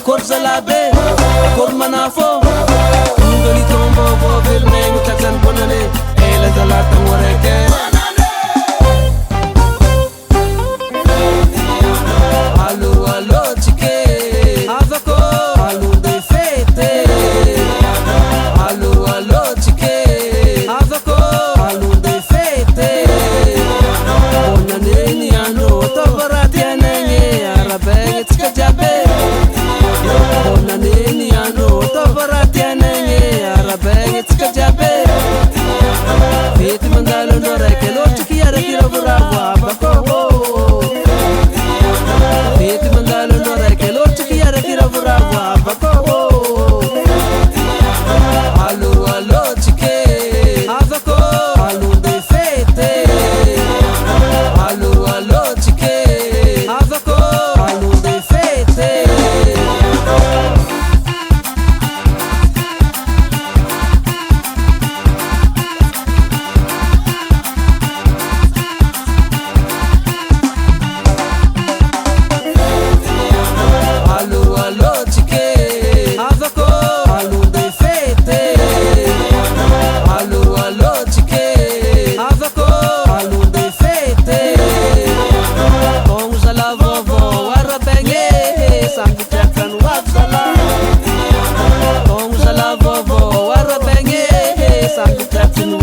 Zalabe, Kormanafo, Ungoli Tombo, Vilme, Taxan Ponane, Ela Zalata Moreke. Allo, allo, chique, Avako, allo de fete. Allo, allo, chique, Avako, allo de fete. Bonaneni, ano, Tobaratiane, Arabe, it's Kajabe. Bonaneni ano tabaratiane arabe itskajabe Fit mandalo no rekelo chikiara kira brava bako Fit mandalo no rekelo chikiara kira brava bako Allo allo chike avako allo de fete Allo allo chike avako allo de fete Vovô, arabenge, sabe, trap no